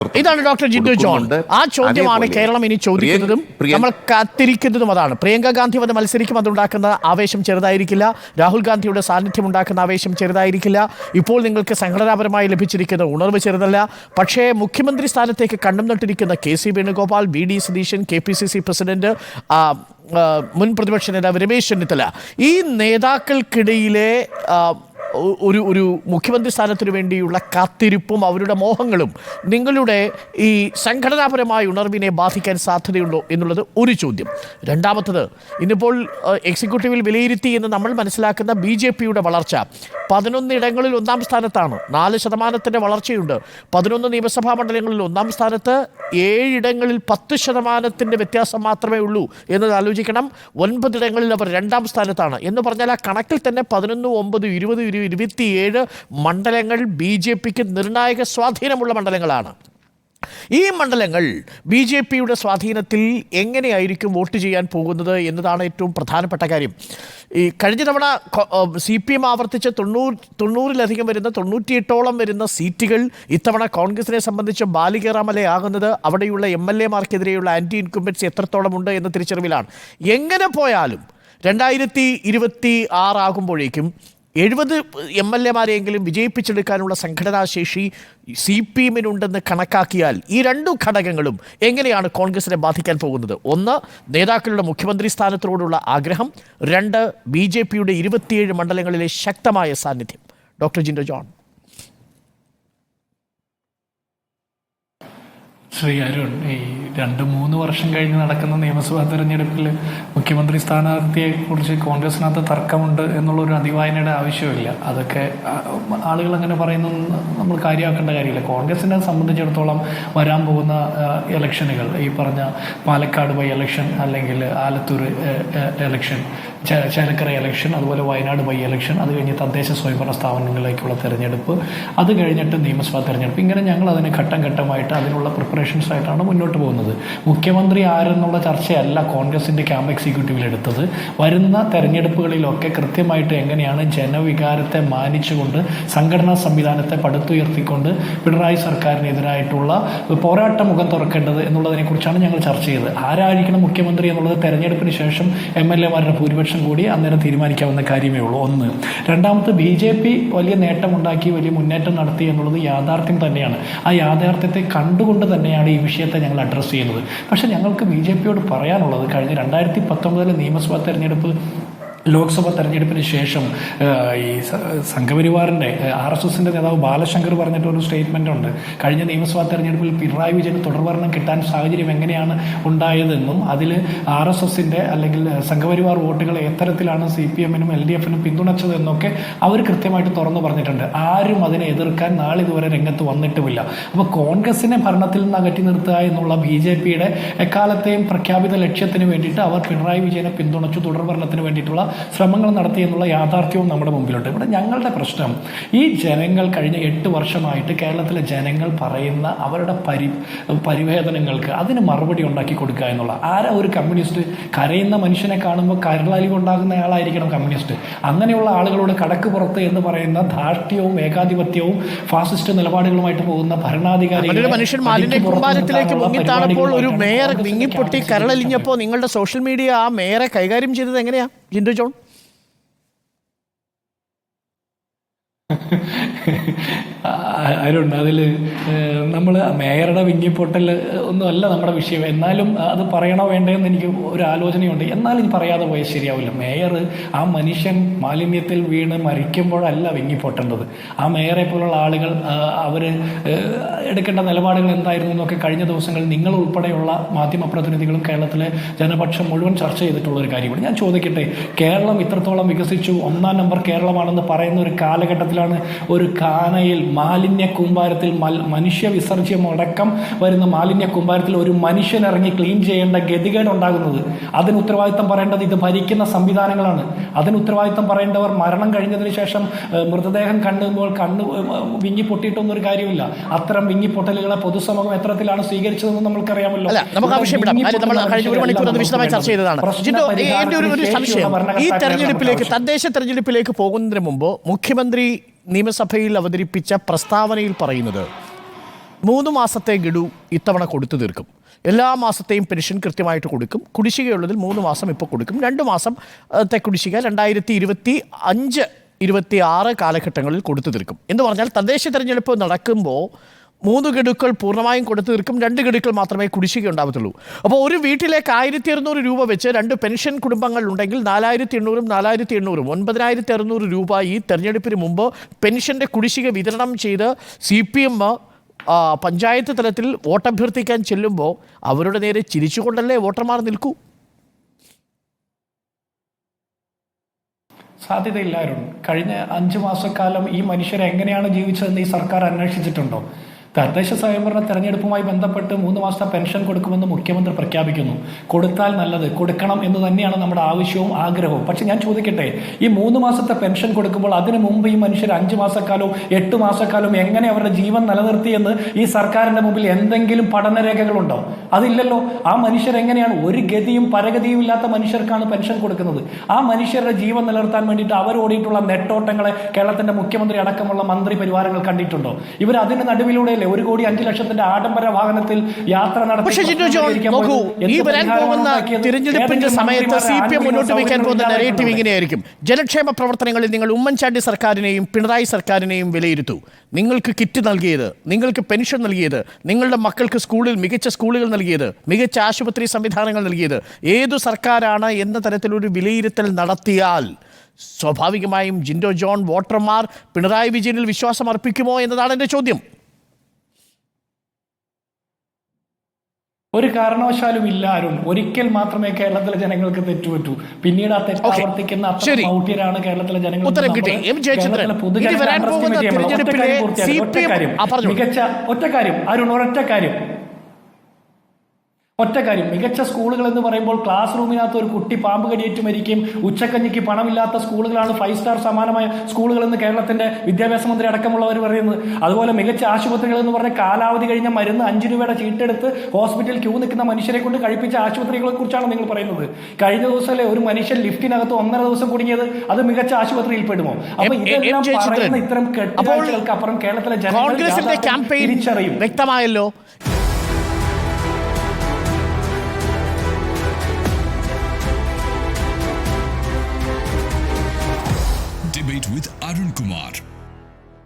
ഇതാണ് doctor Jindo John. ആ ചോദ്യമാണ് കേരളം ഇനി ചോദിക്കുന്നതും നമ്മൾ കാത്തിരിക്കുന്നതും. അതാണ് പ്രിയങ്ക ഗാന്ധി വന്ന് മത്സരിക്കും, അതുണ്ടാക്കുന്ന ആവേശം ചെറുതായിരിക്കില്ല. രാഹുൽ ഗാന്ധിയുടെ സാന്നിധ്യം ഉണ്ടാക്കുന്ന ആവേശം ചെറുതായിരിക്കില്ല. ഇപ്പോൾ നിങ്ങൾക്ക് സംഘടനാപരമായി ലഭിച്ചിരിക്കുന്ന ഉണർവ് ചെറുതല്ല. പക്ഷേ മുഖ്യമന്ത്രി സ്ഥാനത്തേക്ക് കണ്ണും നട്ടിരിക്കുന്ന കെ.സി. വേണുഗോപാൽ, വി.ഡി. സതീശൻ, കെ.പി.സി.സി പ്രസിഡന്റ്, മുൻ പ്രതിപക്ഷ നേതാവ് രമേശ് ചെന്നിത്തല, ഈ നേതാക്കൾക്കിടയിലെ ഒരു മുഖ്യമന്ത്രി സ്ഥാനത്തിനു വേണ്ടിയുള്ള കാത്തിരിപ്പും അവരുടെ മോഹങ്ങളും നിങ്ങളുടെ ഈ സംഘടനാപരമായ ഉണർവിനെ ബാധിക്കാൻ സാധ്യതയുണ്ടോ എന്നുള്ളത് ഒരു ചോദ്യം. രണ്ടാമത്തത്, ഇന്നിപ്പോൾ എക്സിക്യൂട്ടീവിൽ വിലയിരുത്തി എന്ന് നമ്മൾ മനസ്സിലാക്കുന്ന ബി.ജെ.പിയുടെ വളർച്ച 11 ഇടങ്ങളിൽ 1-ാം സ്ഥാനത്താണ്. 4% വളർച്ചയുണ്ട്. 11 നിയമസഭാ മണ്ഡലങ്ങളിൽ 1-ാം സ്ഥാനത്ത്, 7 ഇടങ്ങളിൽ 10% വ്യത്യാസം മാത്രമേ ഉള്ളൂ എന്നത് ആലോചിക്കണം. 9 ഇടങ്ങളിൽ അവർ 2-ാം സ്ഥാനത്താണ് എന്ന് പറഞ്ഞാൽ ആ കണക്കിൽ തന്നെ 11, 9, 20, 27 മണ്ഡലങ്ങൾ ബി.ജെ.പിക്ക് നിർണായക സ്വാധീനമുള്ള മണ്ഡലങ്ങളാണ്. ഈ മണ്ഡലങ്ങൾ ബി.ജെ.പിയുടെ സ്വാധീനത്തിൽ എങ്ങനെയായിരിക്കും വോട്ട് ചെയ്യാൻ പോകുന്നത് എന്നതാണ് ഏറ്റവും പ്രധാനപ്പെട്ട കാര്യം. ഈ കഴിഞ്ഞ തവണ CPM ആവർത്തിച്ച് 90-ലധികം വരുന്ന 98ഓളം വരുന്ന സീറ്റുകൾ ഇത്തവണ കോൺഗ്രസിനെ സംബന്ധിച്ച് ബാലികേറാമലയാകുന്നത് അവിടെയുള്ള MLA മാർക്കെതിരെയുള്ള ആൻറ്റി ഇൻകുംബൻസി എത്രത്തോളം ഉണ്ട് എന്ന തിരിച്ചറിവിലാണ്. എങ്ങനെ പോയാലും 2026 ആകുമ്പോഴേക്കും 70 MLA-മാരെയെങ്കിലും വിജയിപ്പിച്ചെടുക്കാനുള്ള സംഘടനാശേഷി CPM-നുണ്ടെന്ന് കണക്കാക്കിയാൽ ഈ 2 ഘടകങ്ങളും എങ്ങനെയാണ് കോൺഗ്രസിനെ ബാധിക്കാൻ പോകുന്നത്? 1, നേതാക്കളുടെ മുഖ്യമന്ത്രി സ്ഥാനത്തോടുള്ള ആഗ്രഹം. 2, ബി.ജെ.പിയുടെ 27 മണ്ഡലങ്ങളിലെ ശക്തമായ സാന്നിധ്യം. ഡോക്ടർ ജിൻഡോ ജോൺ. ശ്രീ അരുൺ, ഈ 2-3 വർഷം കഴിഞ്ഞ് നടക്കുന്ന നിയമസഭാ തെരഞ്ഞെടുപ്പിൽ മുഖ്യമന്ത്രി സ്ഥാനാർത്ഥിയെക്കുറിച്ച് കോൺഗ്രസിനകത്ത് തർക്കമുണ്ട് എന്നുള്ളൊരു അതിവായനയുടെ ആവശ്യമില്ല. അതൊക്കെ ആളുകൾ അങ്ങനെ പറയുന്നത് നമ്മൾ കാര്യമാക്കേണ്ട കാര്യമില്ല. കോൺഗ്രസിനെ സംബന്ധിച്ചിടത്തോളം വരാൻ പോകുന്ന ഇലക്ഷനുകൾ, ഈ പറഞ്ഞ പാലക്കാട് ബൈ ഇലക്ഷൻ, അല്ലെങ്കിൽ ആലത്തൂർ ഇലക്ഷൻ, ചേലക്കര ഇലക്ഷൻ, അതുപോലെ വയനാട് ബൈ ഇലക്ഷൻ, അത് കഴിഞ്ഞ് തദ്ദേശ സ്വയംഭരണ സ്ഥാപനങ്ങളിലേക്കുള്ള തെരഞ്ഞെടുപ്പ്, അത് കഴിഞ്ഞിട്ട് നിയമസഭാ തെരഞ്ഞെടുപ്പ്, ഇങ്ങനെ ഞങ്ങൾ അതിന് ഘട്ടം ഘട്ടമായിട്ട് അതിനുള്ള പ്രിപ്പറേഷൻസ് ആയിട്ടാണ് മുന്നോട്ട് പോകുന്നത്. മുഖ്യമന്ത്രി ആരെന്നുള്ള ചർച്ചയല്ല കോൺഗ്രസിൻ്റെ ക്യാമ്പ് എക്സിക്യൂട്ടീവിൽ എടുത്തത്. വരുന്ന തെരഞ്ഞെടുപ്പുകളിലൊക്കെ കൃത്യമായിട്ട് എങ്ങനെയാണ് ജനവികാരത്തെ മാനിച്ചുകൊണ്ട് സംഘടനാ സംവിധാനത്തെ പടുത്തുയർത്തിക്കൊണ്ട് പിണറായി സർക്കാരിനെതിരായിട്ടുള്ള പോരാട്ട മുഖം തുറക്കേണ്ടത് എന്നുള്ളതിനെക്കുറിച്ചാണ് ഞങ്ങൾ ചർച്ച ചെയ്തത്. ആരായിരിക്കണം മുഖ്യമന്ത്രി എന്നുള്ളത് തെരഞ്ഞെടുപ്പിന് ശേഷം MLA-മാരുടെ ഭൂരിപക്ഷം കൂടി അന്നേരം തീരുമാനിക്കാവുന്ന കാര്യമേ ഉള്ളൂ. 1. രണ്ടാമത്, ബി.ജെ.പി വലിയ നേട്ടമുണ്ടാക്കി വലിയ മുന്നേറ്റം നടത്തി എന്നുള്ളത് യാഥാർത്ഥ്യം തന്നെയാണ്. ആ യാഥാർത്ഥ്യത്തെ കണ്ടുകൊണ്ട് തന്നെയാണ് ഈ വിഷയത്തെ ഞങ്ങൾ അഡ്രസ്സ് ചെയ്യുന്നത്. പക്ഷേ ഞങ്ങൾക്ക് ബി.ജെ.പിയോട് പറയാനുള്ളത്, കഴിഞ്ഞ 2019 നിയമസഭാ തെരഞ്ഞെടുപ്പ്, ലോക്സഭാ തെരഞ്ഞെടുപ്പിന് ശേഷം ഈ സംഘപരിവാറിൻ്റെ RSSൻ്റെ നേതാവ് ബാലശങ്കർ പറഞ്ഞിട്ടൊരു സ്റ്റേറ്റ്മെൻ്റ് ഉണ്ട്. കഴിഞ്ഞ നിയമസഭാ തെരഞ്ഞെടുപ്പിൽ പിണറായി വിജയന് തുടർഭരണം കിട്ടാൻ സാഹചര്യം എങ്ങനെയാണ് ഉണ്ടായതെന്നും അതിൽ RSSൻ്റെ അല്ലെങ്കിൽ സംഘപരിവാർ വോട്ടുകൾ എത്തരത്തിലാണ് CPM-നും LDF-നും പിന്തുണച്ചതെന്നൊക്കെ അവർ കൃത്യമായിട്ട് തുറന്നു പറഞ്ഞിട്ടുണ്ട്. ആരും അതിനെ എതിർക്കാൻ നാളിതുവരെ രംഗത്ത് വന്നിട്ടുമില്ല. അപ്പോൾ കോൺഗ്രസിനെ ഭരണത്തിൽ നിന്ന് അകറ്റി നിർത്തുക എന്നുള്ള ബി.ജെ.പിയുടെ എക്കാലത്തെയും പ്രഖ്യാപിത ലക്ഷ്യത്തിന് വേണ്ടിയിട്ട് അവർ പിണറായി വിജയനെ പിന്തുണച്ചു, തുടർഭരണത്തിന് വേണ്ടിയിട്ടുള്ള ശ്രമങ്ങൾ നടത്തി എന്നുള്ള യാഥാർത്ഥ്യവും നമ്മുടെ മുമ്പിലുണ്ട്. ഇവിടെ ഞങ്ങളുടെ പ്രശ്നം, ഈ ജനങ്ങൾ കഴിഞ്ഞ 8 വർഷമായിട്ട് കേരളത്തിലെ ജനങ്ങൾ പറയുന്ന അവരുടെ പരിവേദനങ്ങൾക്ക് അതിന് മറുപടി ഉണ്ടാക്കി കൊടുക്കുക എന്നുള്ള. ആരാ ഒരു കമ്മ്യൂണിസ്റ്റ്? കരയുന്ന മനുഷ്യനെ കാണുമ്പോൾ കരളലിവ് ഉണ്ടാകുന്ന ആളായിരിക്കണം കമ്മ്യൂണിസ്റ്റ്. അങ്ങനെയുള്ള ആളുകളോട് കടക്ക് പുറത്ത് എന്ന് പറയുന്ന ധാർഷ്ട്യവും ഏകാധിപത്യവും ഫാസിസ്റ്റ് നിലപാടുകളുമായിട്ട് പോകുന്ന ഭരണാധികാരികൾ, മനുഷ്യൻ മാലിന്യ കൂമ്പാരത്തിലേക്ക് മുങ്ങിത്താണപ്പോൾ ഒരു മേയർ വിങ്ങിപ്പൊട്ടി കരളലിഞ്ഞപ്പോൾ നിങ്ങളുടെ സോഷ്യൽ മീഡിയ ആ മേയറെ കൈകാര്യം ചെയ്തത് എങ്ങനെയാ ജിൻഡോ ജോൺ? അരുൺ, അതിൽ നമ്മൾ മേയറുടെ വിങ്ങിപ്പൊട്ടൽ ഒന്നുമല്ല നമ്മുടെ വിഷയം. എന്നാലും അത് പറയണോ വേണ്ടതെന്ന് എനിക്ക് ഒരു ആലോചനയുണ്ട്. എന്നാലും ഇത് പറയാതെ പോയാൽ ശരിയാവില്ല. മേയർ, ആ മനുഷ്യൻ മാലിന്യത്തിൽ വീണ് മരിക്കുമ്പോഴല്ല വിങ്ങിപ്പൊട്ടേണ്ടത്. ആ മേയറെ പോലുള്ള ആളുകൾ അവർ എടുക്കേണ്ട നിലപാടുകൾ എന്തായിരുന്നു എന്നൊക്കെ കഴിഞ്ഞ ദിവസങ്ങളിൽ നിങ്ങൾ ഉൾപ്പെടെയുള്ള മാധ്യമപ്രതിനിധികളും കേരളത്തിലെ ജനപക്ഷം മുഴുവൻ ചർച്ച ചെയ്തിട്ടുള്ളൊരു കാര്യമാണ്. ഞാൻ ചോദിക്കട്ടെ, കേരളം ഇത്രത്തോളം വികസിച്ചു, 1-ാം നമ്പർ കേരളമാണെന്ന് പറയുന്ന ഒരു കാലഘട്ടത്തിലാണ് ഒരു കാനയിൽ മാലിന്യ കൂമ്പാരത്തിൽ മനുഷ്യ വിസർജ്യമടക്കം വരുന്ന മാലിന്യ കൂമ്പാരത്തിൽ ഒരു മനുഷ്യൻ ഇറങ്ങി ക്ലീൻ ചെയ്യേണ്ട ഗതികേട് ഉണ്ടാകുന്നത്. അതിന് ഉത്തരവാദിത്തം പറയേണ്ടത് ഇത് ഭരിക്കുന്ന സംവിധാനങ്ങളാണ്. അതിന് ഉത്തരവാദിത്തം പറയേണ്ടവർ മരണം കഴിഞ്ഞതിന് ശേഷം മൃതദേഹം കണ്ടുമ്പോൾ വിങ്ങി പൊട്ടിയിട്ടൊന്നും ഒരു കാര്യമില്ല. അത്തരം വിങ്ങിപ്പൊട്ടലുകളെ പൊതുസമൂഹം എത്രത്തിലാണ് സ്വീകരിച്ചതെന്ന് നമ്മൾക്കറിയാമല്ലോ. ഈ തെരഞ്ഞെടുപ്പിലേക്ക്, തദ്ദേശ തെരഞ്ഞെടുപ്പിലേക്ക് പോകുന്നതിന് മുമ്പ് മുഖ്യമന്ത്രി നിയമസഭയിൽ അവതരിപ്പിച്ച പ്രസ്താവനയിൽ പറയുന്നത് 3 മാസത്തെ ഗഡു ഇത്തവണ കൊടുത്തു തീർക്കും. എല്ലാ മാസത്തെയും പെൻഷൻ കൃത്യമായിട്ട് കൊടുക്കും. കുടിശ്ശികയുള്ളതിൽ 3 മാസം ഇപ്പോൾ കൊടുക്കും. 2 മാസത്തെ കുടിശ്ശിക 2025-26 കാലഘട്ടങ്ങളിൽ കൊടുത്തു തീർക്കും. എന്ന് പറഞ്ഞാൽ തദ്ദേശ തെരഞ്ഞെടുപ്പ് നടക്കുമ്പോൾ 3 ഗഡുക്കൾ പൂർണ്ണമായും കൊടുത്തു തീർക്കും. 2 ഗഡുക്കൾ മാത്രമേ കുടിശ്ശിക ഉണ്ടാവത്തുള്ളൂ. അപ്പോൾ ഒരു വീട്ടിലേക്ക് 1200 രൂപ വെച്ച് 2 പെൻഷൻ കുടുംബങ്ങൾ ഉണ്ടെങ്കിൽ 4800-ഉം 4800-ഉം 9600 രൂപ ഈ തെരഞ്ഞെടുപ്പിന് മുമ്പ് പെൻഷൻ്റെ കുടിശ്ശിക വിതരണം ചെയ്ത് CPM പഞ്ചായത്ത് തലത്തിൽ വോട്ടഭ്യർത്ഥിക്കാൻ ചെല്ലുമ്പോൾ അവരുടെ നേരെ ചിരിച്ചുകൊണ്ടല്ലേ വോട്ടർമാർ നിൽക്കൂ? സാധ്യതയില്ലായിരുന്നു. കഴിഞ്ഞ 5 മാസക്കാലം ഈ മനുഷ്യരെ എങ്ങനെയാണ് ജീവിച്ചതെന്ന് ഈ സർക്കാർ അന്വേഷിച്ചിട്ടുണ്ടോ? തദ്ദേശ സ്വയംഭരണ തെരഞ്ഞെടുപ്പുമായി ബന്ധപ്പെട്ട് 3 മാസത്തെ പെൻഷൻ കൊടുക്കുമെന്ന് മുഖ്യമന്ത്രി പ്രഖ്യാപിക്കുന്നു. കൊടുത്താൽ നല്ലത്, കൊടുക്കണം എന്ന് തന്നെയാണ് നമ്മുടെ ആവശ്യവും ആഗ്രഹവും. പക്ഷെ ഞാൻ ചോദിക്കട്ടെ, ഈ 3 മാസത്തെ പെൻഷൻ കൊടുക്കുമ്പോൾ അതിനു മുമ്പ് ഈ മനുഷ്യർ 5 മാസക്കാലവും 8 മാസക്കാലവും എങ്ങനെ അവരുടെ ജീവൻ നിലനിർത്തിയെന്ന് ഈ സർക്കാരിന്റെ മുമ്പിൽ എന്തെങ്കിലും പഠനരേഖകളുണ്ടോ? അതില്ലല്ലോ. ആ മനുഷ്യരെങ്ങനെയാണ്, ഒരു ഗതിയും പരഗതിയും ഇല്ലാത്ത മനുഷ്യർക്കാണ് പെൻഷൻ കൊടുക്കുന്നത്. ആ മനുഷ്യരുടെ ജീവൻ നിലനിർത്താൻ വേണ്ടിയിട്ട് അവരോടിയിട്ടുള്ള നെട്ടോട്ടങ്ങളെ കേരളത്തിന്റെ മുഖ്യമന്ത്രി അടക്കമുള്ള മന്ത്രി പരിവാരങ്ങൾ കണ്ടിട്ടുണ്ടോ? ഇവർ അതിന്റെ നടുവിലൂടെ 1,05,00,000 ആഡംബര വാഹനത്തിൽ യാത്ര നടത്തി. ഈ വരാൻ പോകുന്ന തിരഞ്ഞെടുപ്പിന്റെ സമയത്ത് CPM മുന്നോട്ട് വയ്ക്കാൻ പോകുന്ന നെറേറ്റീവ് ഇങ്ങനെയായിരിക്കും: ജനക്ഷേമ പ്രവർത്തനങ്ങളിൽ നിങ്ങൾ ഉമ്മൻചാണ്ടി സർക്കാരിനെയും പിണറായി സർക്കാരിനെയും വിലയിരുത്തൂ. നിങ്ങൾക്ക് കിറ്റ് നൽകിയത്, നിങ്ങൾക്ക് പെൻഷൻ നൽകിയത്, നിങ്ങളുടെ മക്കൾക്ക് സ്കൂളിൽ മികച്ച സ്കൂളുകൾ നൽകിയത്, മികച്ച ആശുപത്രി സംവിധാനങ്ങൾ നൽകിയത് ഏതു സർക്കാരാണ് എന്ന തരത്തിലൊരു വിലയിരുത്തൽ നടത്തിയാൽ സ്വാഭാവികമായും ജിൻഡോ ജോൺ വോട്ടർമാർ പിണറായി വിജയനിൽ വിശ്വാസം അർപ്പിക്കുമോ എന്നതാണ് എൻ്റെ ചോദ്യം. ഒരു കാരണവശാലും ഇല്ല അരുൺ. ഒരിക്കൽ മാത്രമേ കേരളത്തിലെ ജനങ്ങൾക്ക് തെറ്റുപറ്റൂ. പിന്നീട് ആ തെറ്റാവർത്തിക്കുന്ന അത്ര മൗഢ്യരാണ് കേരളത്തിലെ ജനങ്ങൾ. ഒറ്റ കാര്യം, മികച്ച സ്കൂളുകൾ എന്ന് പറയുമ്പോൾ ക്ലാസ് റൂമിനകത്ത് ഒരു കുട്ടി പാമ്പ് കടിയേറ്റ് മരിക്കുകയും ഉച്ചക്കഞ്ഞിക്ക് പണമില്ലാത്ത സ്കൂളുകളാണ് 5 സ്റ്റാർ സമാനമായ സ്കൂളുകൾ എന്ന് കേരളത്തിന്റെ വിദ്യാഭ്യാസ മന്ത്രി അടക്കമുള്ളവർ പറയുന്നത്. അതുപോലെ മികച്ച ആശുപത്രികൾ എന്ന് പറഞ്ഞ കാലാവധി കഴിഞ്ഞ മരുന്ന് 5 രൂപയുടെ ചീട്ടെടുത്ത് ഹോസ്പിറ്റലിൽ ക്യൂ നിൽക്കുന്ന മനുഷ്യരെ കൊണ്ട് കഴിപ്പിച്ച ആശുപത്രികളെ കുറിച്ചാണ് നിങ്ങൾ പറയുന്നത്. കഴിഞ്ഞ ദിവസമല്ലേ ഒരു മനുഷ്യൻ ലിഫ്റ്റിനകത്ത് 1.5 ദിവസം കുടുങ്ങിയത്? അത് മികച്ച ആശുപത്രിയിൽ പെടുമോ? അപ്പൊ ഇതെല്ലാം പറയുന്ന ഇത്തരം കെട്ടുകാഴ്ചകൾക്ക് അപ്പുറം കേരളത്തിലെ ജനങ്ങൾ തിരിച്ചറിയും. വ്യക്തമായല്ലോ. Debate with Arun Kumar.